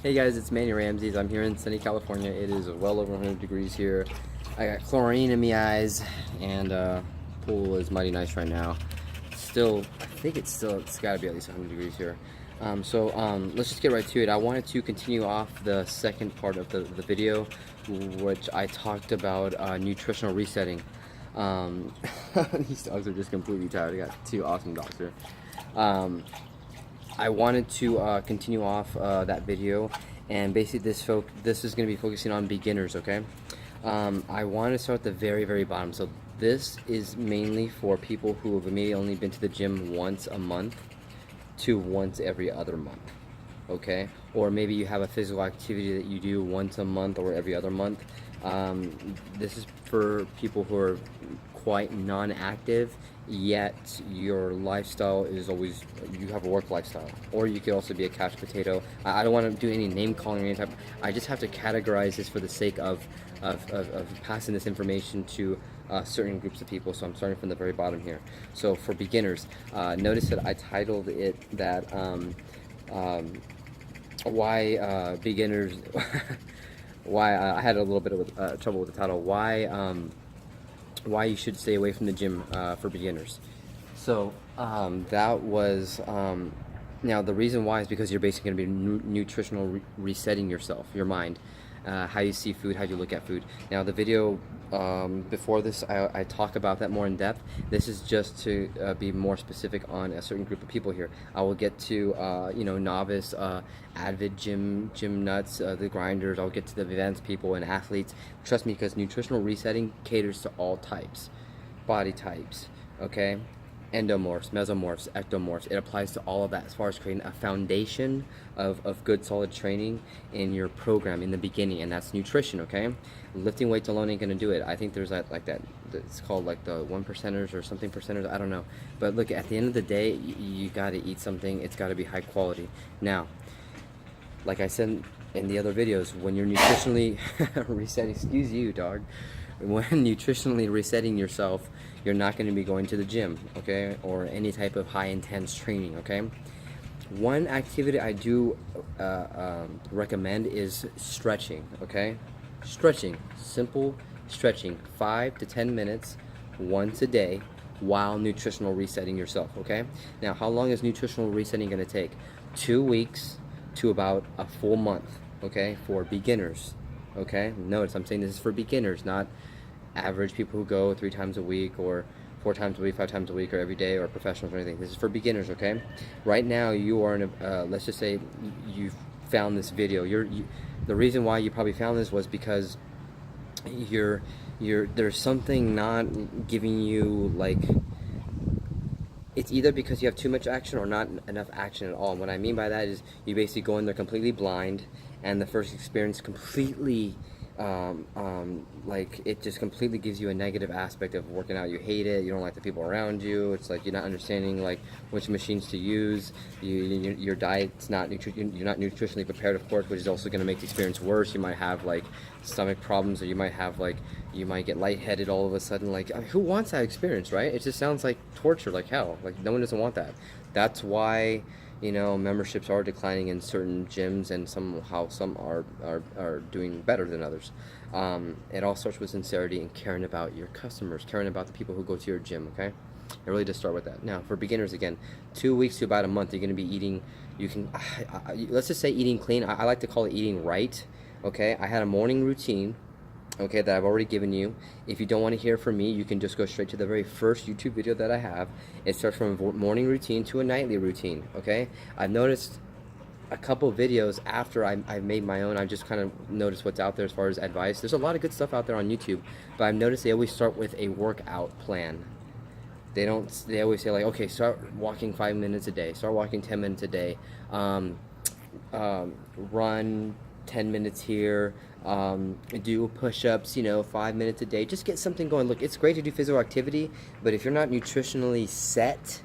Hey guys, it's Manny Ramsey's. I'm here in sunny California. It is well over 100 degrees here. I got chlorine in my eyes, and pool is mighty nice right now. Still, I think it's got to be at least 100 degrees here. Let's just get right to it. I wanted to continue off the second part of the video, which I talked about nutritional resetting. These dogs are just completely tired. I got two awesome dogs here. I wanted to continue off that video, and basically this is going to be focusing on beginners, okay? I want to start at the very bottom. So this is mainly for people who have maybe only been to the gym once a month to once every other month, okay? Or maybe you have a physical activity that you do once a month or every other month. This is for people who are quite non-active, yet your lifestyle is always, you have a work lifestyle, or you could also be a couch potato. I don't want to do any name calling or any type. I just have to categorize this for the sake of passing this information to certain groups of people. So I'm starting from the very bottom here. So for beginners, notice that I titled it that why beginners why I had a little bit of trouble with the title, why you should stay away from the gym for beginners. So that was now the reason why is because you're basically going to be nutritional resetting yourself, your mind, how you see food, how you look at food. Now the video before this, I talk about that more in depth. This is just to be more specific on a certain group of people here. I will get to novice, avid gym nuts, the grinders. I'll get to the advanced people and athletes. Trust me, because nutritional resetting caters to all types, body types, okay? Endomorphs, mesomorphs, ectomorphs. It applies to all of that as far as creating a foundation of good solid training in your program in the beginning, and that's nutrition, okay? Lifting weights alone ain't gonna do it. I think there's that, it's called like the 1%ers or something percenters, I don't know. But look, at the end of the day, you gotta eat something. It's gotta be high quality. Now, like I said in the other videos, when you're nutritionally resetting, excuse you, dog. When nutritionally resetting yourself, you're not going to be going to the gym, okay, or any type of high intense training, okay? One activity I do recommend is stretching, okay? Stretching, simple stretching, 5 to 10 minutes once a day while nutritional resetting yourself, okay? Now, how long is nutritional resetting going to take? 2 weeks to about a full month, okay, for beginners, okay? Notice I'm saying this is for beginners, not average people who go 3 times a week or 4 times a week, 5 times a week, or every day, or professionals or anything. This is for beginners, okay? Right now you are in a, let's just say you found this video. The reason why you probably found this was because there's something not giving you, like, it's either because you have too much action or not enough action at all. And what I mean by that is you basically go in there completely blind, and the first experience completely like, it just completely gives you a negative aspect of working out. You hate it, you don't like the people around you, it's like you're not understanding like which machines to use, your diet's not you're not nutritionally prepared, of course, which is also going to make the experience worse. You might have like stomach problems, or you might get lightheaded all of a sudden. Like, I mean, who wants that experience, right? It just sounds like torture, like hell. Like, no one doesn't want that. That's why, you know, memberships are declining in certain gyms, and somehow some are doing better than others. It all starts with sincerity and caring about your customers, caring about the people who go to your gym, okay? It really does start with that. Now, for beginners, again, 2 weeks to about a month, you're going to be eating, let's just say eating clean. I like to call it eating right, okay? I had a morning routine, okay, that I've already given you. If you don't want to hear from me, you can just go straight to the very first YouTube video that I have. It starts from a morning routine to a nightly routine, okay? I've noticed a couple videos after I've made my own, I've just kind of noticed what's out there as far as advice. There's a lot of good stuff out there on YouTube, but I've noticed they always start with a workout plan. They always say, like, okay, start walking 5 minutes a day, start walking 10 minutes a day, run 10 minutes here, do push-ups, 5 minutes a day. Just get something going. Look, it's great to do physical activity, but if you're not nutritionally set,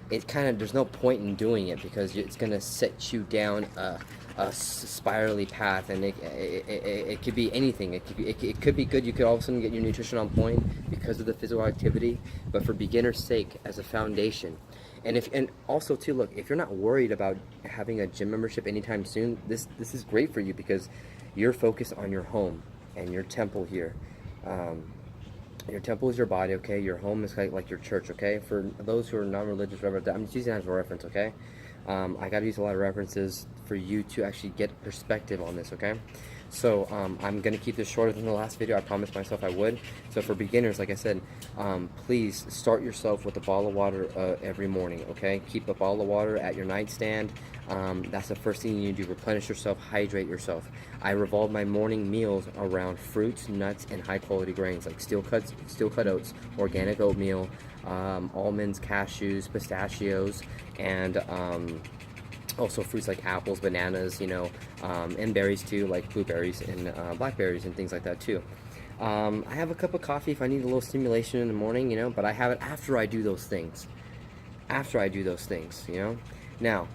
there's no point in doing it, because it's going to set you down a spirally path, and it could be anything. It could be good. You could all of a sudden get your nutrition on point because of the physical activity, but for beginner's sake, as a foundation, And also too, look, if you're not worried about having a gym membership anytime soon, this is great for you, because you're focused on your home and your temple here. Your temple is your body, okay? Your home is like your church, okay? For those who are non-religious, I'm just using that as a reference, okay? I got to use a lot of references for you to actually get perspective on this, okay? So I'm going to keep this shorter than the last video. I promised myself I would. So for beginners, like I said, please start yourself with a bottle of water every morning, okay? Keep a bottle of water at your nightstand. That's the first thing you need to do. Replenish yourself, hydrate yourself. I revolve my morning meals around fruits, nuts, and high-quality grains like steel cut oats, organic oatmeal, almonds, cashews, pistachios, and also fruits like apples, bananas, you know, and berries too, like blueberries and blackberries and things like that too. I have a cup of coffee if I need a little stimulation in the morning, you know, but I have it after I do those things. After I do those things, you know. Now,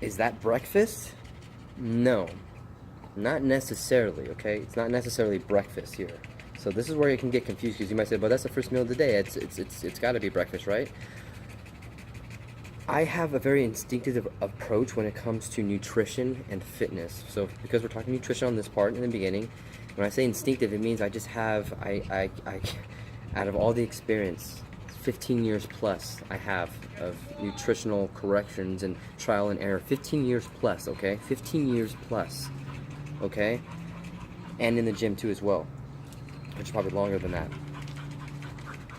is that breakfast? No, not necessarily, okay? It's not necessarily breakfast here. So this is where you can get confused, because you might say, but that's the first meal of the day. It's got to be breakfast, right? I have a very instinctive approach when it comes to nutrition and fitness. So because we're talking nutrition on this part in the beginning, when I say instinctive, it means I just have, I out of all the experience, 15 years plus I have of nutritional corrections and trial and error. 15 years plus, okay? 15 years plus, okay? And in the gym too as well, which is probably longer than that.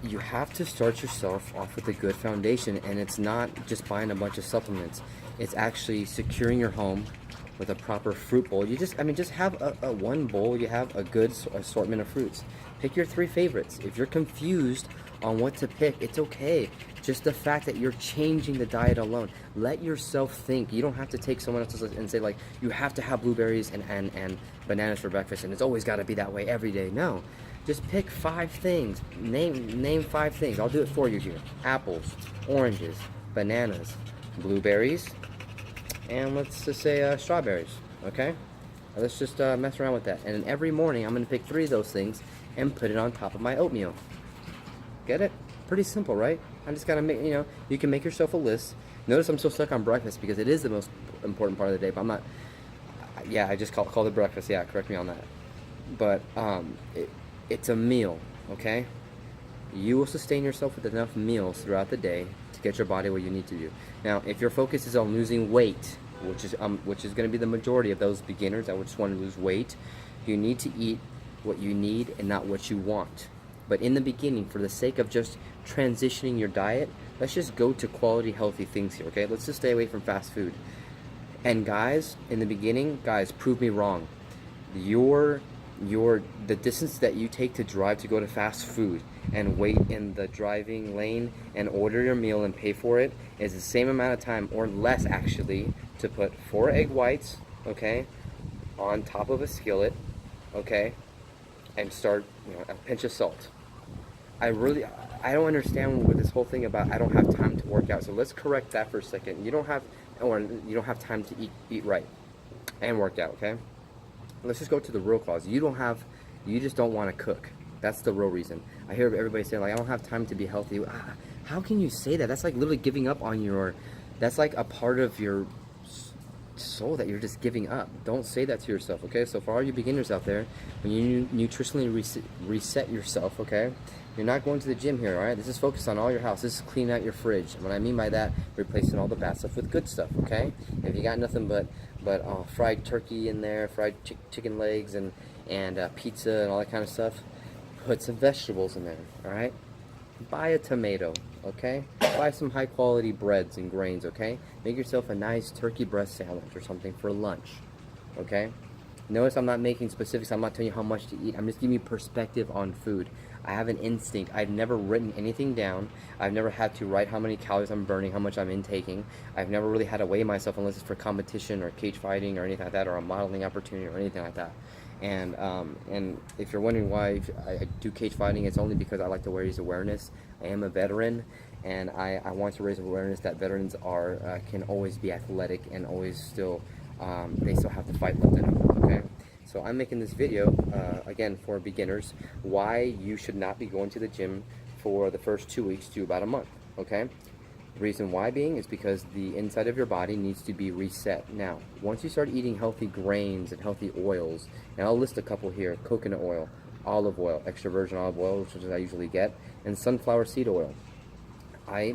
You have to start yourself off with a good foundation, and it's not just buying a bunch of supplements. It's actually securing your home with a proper fruit bowl. You just have a one bowl. You have a good assortment of fruits. Pick your 3 favorites. If you're confused on what to pick, it's okay. Just the fact that you're changing the diet alone. Let yourself think. You don't have to take someone else's and say, like, you have to have blueberries and bananas for breakfast, and it's always got to be that way every day. No. Just pick 5 things. Name 5 things. I'll do it for you here. Apples, oranges, bananas, blueberries, and let's just say strawberries. Okay? Let's just mess around with that. And then every morning I'm going to pick 3 of those things and put it on top of my oatmeal. Get it? Pretty simple, right? I just gotta make, you know, you can make yourself a list. Notice I'm still stuck on breakfast because it is the most important part of the day, but I'm not, yeah, I just called it breakfast. Yeah, correct me on that. But it's a meal, okay? You will sustain yourself with enough meals throughout the day to get your body what you need to do. Now, if your focus is on losing weight, which is going to be the majority of those beginners that would just want to lose weight, you need to eat what you need and not what you want. But in the beginning, for the sake of just transitioning your diet, let's just go to quality, healthy things here, okay? Let's just stay away from fast food. And guys, in the beginning, guys, prove me wrong. The distance that you take to drive to go to fast food and wait in the driving lane and order your meal and pay for it is the same amount of time, or less actually, to put 4 egg whites, okay, on top of a skillet, okay, and start, you know, a pinch of salt. I don't understand what this whole thing about I don't have time to work out. So let's correct that for a second. You don't have time to eat right and work out, okay? Let's just go to the real cause. You just don't want to cook. That's the real reason. I hear everybody saying, like, I don't have time to be healthy. How can you say that? That's like literally giving up on that's like a part of your soul that you're just giving up. Don't say that to yourself, okay? So for all you beginners out there, when you nutritionally reset yourself, okay, you're not going to the gym here, all right? This is focused on all your house. This is cleaning out your fridge. And what I mean by that, replacing all the bad stuff with good stuff, okay? If you got nothing but fried turkey in there, fried chicken legs, and pizza and all that kind of stuff, put some vegetables in there, all right? Buy a tomato, okay? Buy some high quality breads and grains, okay? Make yourself a nice turkey breast sandwich or something for lunch, okay? Notice I'm not making specifics. I'm not telling you how much to eat. I'm just giving you perspective on food. I have an instinct. I've never written anything down. I've never had to write how many calories I'm burning, how much I'm intaking. I've never really had to weigh myself unless it's for competition or cage fighting or anything like that, or a modeling opportunity or anything like that. And if you're wondering why I do cage fighting, it's only because I like to raise awareness. I am a veteran, and I want to raise awareness that veterans can always be athletic and always still they still have the fight left in them. Okay, so I'm making this video again for beginners, why you should not be going to the gym for the first 2 weeks to about a month. Okay, The reason why being is because the inside of your body needs to be reset. Now, once you start eating healthy grains and healthy oils, and I'll list a couple here: coconut oil, olive oil, extra virgin olive oil, which is what I usually get, and sunflower seed oil. I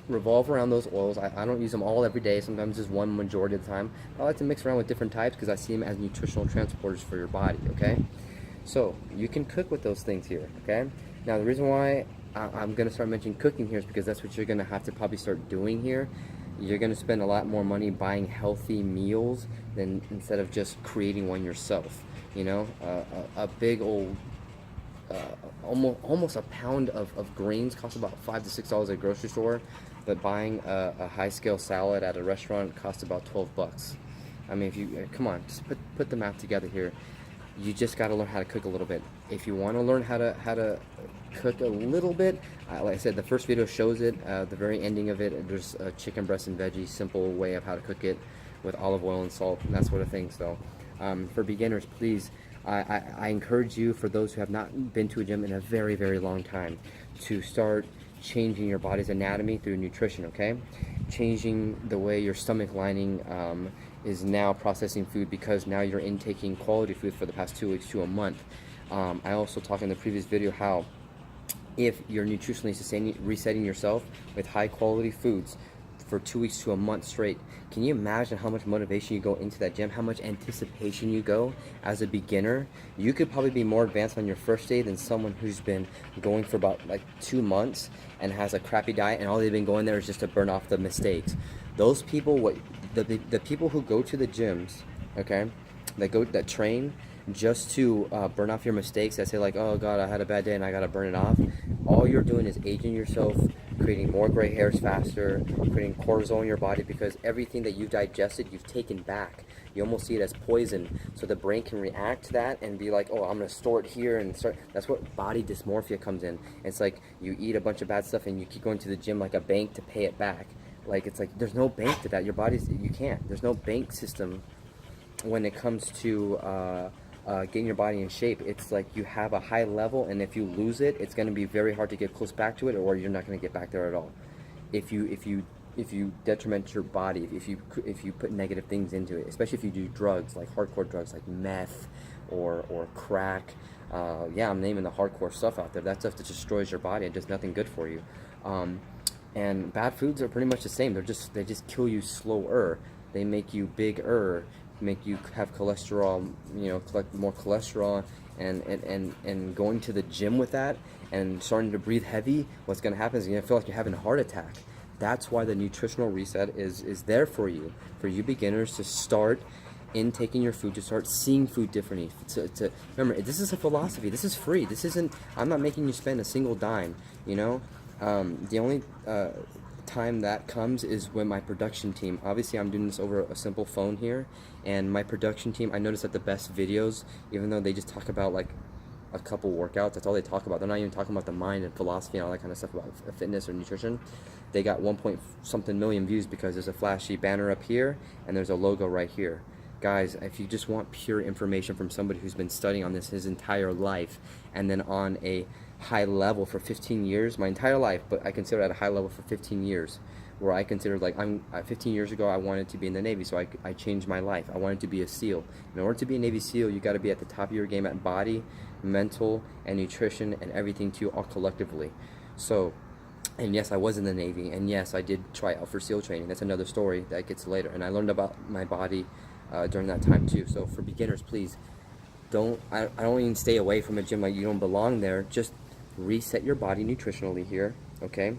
revolve around those oils. I don't use them all every day. Sometimes just one majority of the time. I like to mix around with different types because I see them as nutritional transporters for your body, okay? So you can cook with those things here, okay? Now the reason why I'm going to start mentioning cooking here is because that's what you're going to have to probably start doing here. You're going to spend a lot more money buying healthy meals than instead of just creating one yourself. You know, a big old almost a pound of greens costs about $5 to $6 at a grocery store, but buying a high scale salad at a restaurant costs about $12. I mean, if you come on, just put the math together here. You just got to learn how to cook a little bit. If you want to learn how to cook a little bit, like I said, the first video shows it. The very ending of it, there's a chicken breast and veggie simple way of how to cook it with olive oil and salt and that sort of thing. So for beginners, please, I encourage you, for those who have not been to a gym in a very, very long time, to start changing your body's anatomy through nutrition, okay? Changing the way your stomach lining is now processing food, because now you're intaking quality food for the past 2 weeks to a month. I also talked in the previous video how if you're nutritionally resetting yourself with high quality foods for 2 weeks to a month straight, can you imagine how much motivation you go into that gym, how much anticipation you go as a beginner? You could probably be more advanced on your first day than someone who's been going for about like 2 months and has a crappy diet, and all they've been going there is just to burn off the mistakes. Those people, the people who go to the gyms, okay, that train just to burn off your mistakes, that say like, oh God, I had a bad day and I gotta burn it off, all you're doing is aging yourself, creating more gray hairs faster, creating cortisol in your body, because everything that you've digested, you've taken back. You almost see it as poison, so the brain can react to that and be like, oh, I'm gonna store it here and start. That's what body dysmorphia comes in. It's like you eat a bunch of bad stuff and you keep going to the gym like a bank to pay it back. Like, it's like there's no bank to that. Your body's, you can't. There's no bank system when it comes to getting your body in shape. It's like you have a high level, and if you lose it, it's going to be very hard to get close back to it, or you're not going to get back there at all. If you detriment your body, if you put negative things into it, especially if you do drugs like hardcore drugs like meth or crack, yeah, I'm naming the hardcore stuff out there. That stuff that destroys your body and does nothing good for you. And bad foods are pretty much the same. They just kill you slower. They make you bigger, make you have cholesterol, you know, collect more cholesterol, and going to the gym with that and starting to breathe heavy, what's going to happen is you're going to feel like you're having a heart attack. That's why the nutritional reset is there for you beginners, to start intaking your food, to start seeing food differently. To remember, this is a philosophy. This is free. This isn't, I'm not making you spend a single dime, you know. The only time that comes is when my production team, obviously I'm doing this over a simple phone here, and my production team, I notice that the best videos, even though they just talk about like a couple workouts, that's all they talk about. They're not even talking about the mind and philosophy and all that kind of stuff about fitness or nutrition. They got 1 million views because there's a flashy banner up here and there's a logo right here. Guys, if you just want pure information from somebody who's been studying on this his entire life, and then on a high level for 15 years, my entire life, but I consider it at a high level for 15 years, where I considered, like, 15 years ago I wanted to be in the Navy, so I changed my life. I wanted to be a SEAL. In order to be a Navy SEAL, you got to be at the top of your game at body, mental, and nutrition, and everything too, all collectively. So, and yes, I was in the Navy, and yes, I did try out for SEAL training. That's another story that gets later, and I learned about my body during that time too. So for beginners, please I don't even stay away from a gym like you don't belong there. Just reset your body nutritionally here, okay?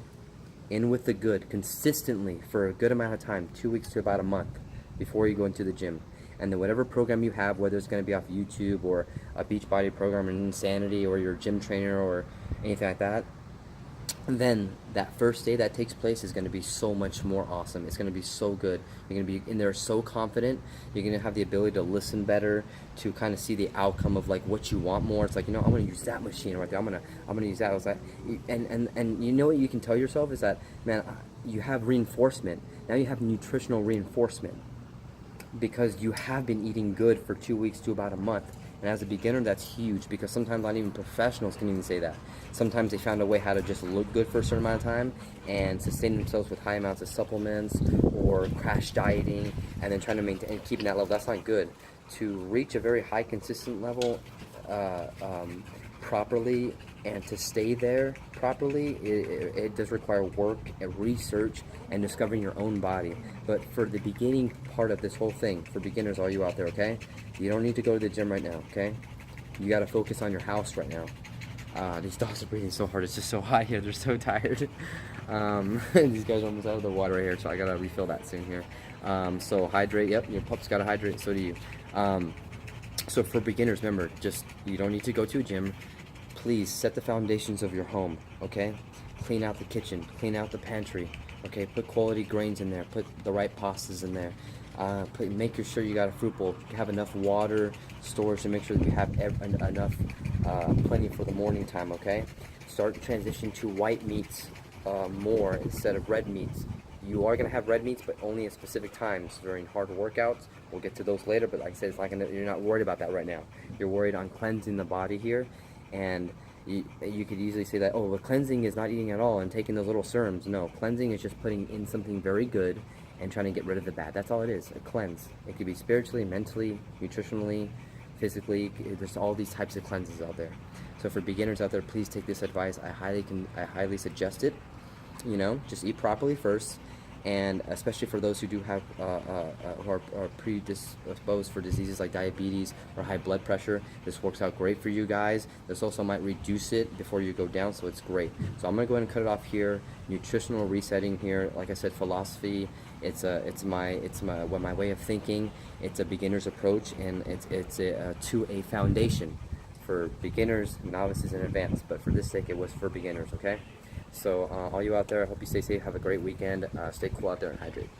In with the good consistently for a good amount of time, 2 weeks to about a month before you go into the gym. And then whatever program you have, whether it's going to be off YouTube or a Beachbody program or Insanity or your gym trainer or anything like that, then that first day that takes place is going to be so much more awesome. It's going to be so good. You're going to be in there so confident. You're going to have the ability to listen better, to kind of see the outcome of like what you want more. It's like, you know, I'm going to use that machine right there. I'm going to use that. I was like, and you know what you can tell yourself is that, man, you have reinforcement. Now you have nutritional reinforcement, because you have been eating good for 2 weeks to about a month. And as a beginner, that's huge, because sometimes not even professionals can even say that. Sometimes they found a way how to just look good for a certain amount of time and sustain themselves with high amounts of supplements or crash dieting, and then trying to maintain keeping that level. That's not good. To reach a very high consistent level properly, and to stay there properly, it does require work and research and discovering your own body. But for the beginning part of this whole thing, for beginners, all you out there, okay, you don't need to go to the gym right now, okay? You got to focus on your house right now. These dogs are breathing so hard, it's just so hot here, they're so tired. These guys are almost out of the water right here, so I gotta refill that soon here. So hydrate. Yep, your pup's gotta hydrate, so do you. So for beginners, remember, just, you don't need to go to a gym. Please set the foundations of your home, okay? Clean out the kitchen, clean out the pantry, okay? Put quality grains in there, put the right pastas in there. Make sure you got a fruit bowl, have enough water storage to make sure that you have enough, plenty for the morning time, okay? Start transition to white meats more instead of red meats. You are going to have red meats, but only at specific times during hard workouts. We'll get to those later, but like I said, it's not gonna, you're not worried about that right now. You're worried on cleansing the body here, and you could easily say that, oh, the cleansing is not eating at all and taking those little serums. No, cleansing is just putting in something very good and trying to get rid of the bad. That's all it is, a cleanse. It could be spiritually, mentally, nutritionally, physically. There's all these types of cleanses out there. So for beginners out there, please take this advice. I highly suggest it. You know, just eat properly first. And especially for those who do have who are predisposed for diseases like diabetes or high blood pressure, this works out great for you guys. This also might reduce it before you go down, so it's great. So I'm gonna go ahead and cut it off here. Nutritional resetting here, like I said, philosophy. It's my way of thinking. It's a beginner's approach, and it's to a foundation for beginners, novices, and advanced. But for this sake, it was for beginners. Okay. So all you out there, I hope you stay safe. Have a great weekend. Stay cool out there and hydrate.